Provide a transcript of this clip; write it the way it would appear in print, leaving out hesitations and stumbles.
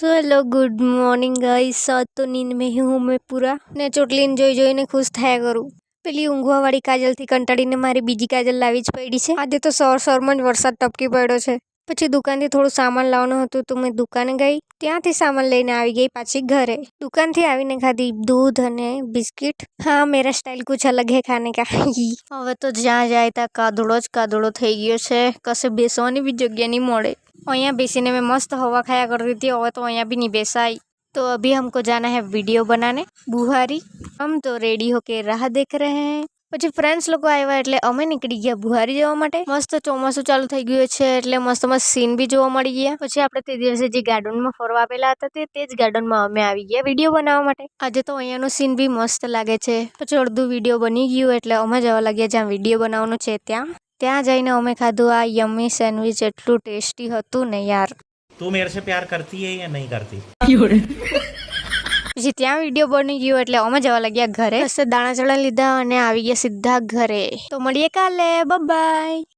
So hello good morning guys. आज तो नींद में ही हूँ मैं पूरा ने ચોટલીને જોઈને ખુશ થયા કરું। પેલી ઊંઘવાવાળી કાજલથી કંટાળીને મારી બીજી કાજલ લાવી જ પડી છે। આજે તો સવારમાં જ વરસાદ ટપકી પડ્યો છે। પછી દુકાનથી થોડું સામાન લાવવાનું હતું તો મેં દુકાને ગઈ, ત્યાંથી સામાન લઈને આવી ગઈ પાછી ઘરે। દુકાનથી આવીને ખાધી दूध અને બિસ્કિટ। हाँ मेरा स्टाइल कुछ अलग है खाने का। હવે તો જ્યાં જાય ત્યાં કાદુડો જ કાદુડો થઈ ગયો છે, કશે બેસવાની બી જગ્યા નહીં મળે। અહીંયા બેसीने में मस्त हवा खाया करती थी, હવે तो અહીંયા भी नहीं बेसाई। तो अभी हमको जाना है वीडियो बनाने बुहारी। हम तो रेडी होके राह देख रहे हैं। પછી ફ્રેન્ડ્સ લોકો આવ્યા એટલે અમે નીકળી ગયા બુહારી જવા માટે। મસ્ત ચોમાસું ચાલુ થઈ ગયું છે એટલે મસ્ત મસ્ત સીન બી જોવા મળી ગયા। પછી આપણે તે દિવસે જે ગાર્ડનમાં ફરવા આવેલા હતા તે જ ગાર્ડનમાં અમે આવી ગયા વિડીયો બનાવવા માટે। આજે તો અહીંયાનું સીન બી મસ્ત લાગે છે। પછી અડધું વિડીયો બની ગયું એટલે અમે જવા લાગ્યા જ્યાં વિડીયો બનાવવાનું છે ત્યાં જઈને અમે ખાધું આ યમ્મી સેન્ડવિચ। એટલું ટેસ્ટી હતું ને યાર। तू मेरे से प्यार करती है या नहीं करती? પછી ત્યાં વિડીયો બની ગયો એટલે અમે જવા લાગ્યા ઘરે। દાણા ચણા લીધા અને આવી ગયા સીધા ઘરે। તો મળીએ કાલે, બાય બાય।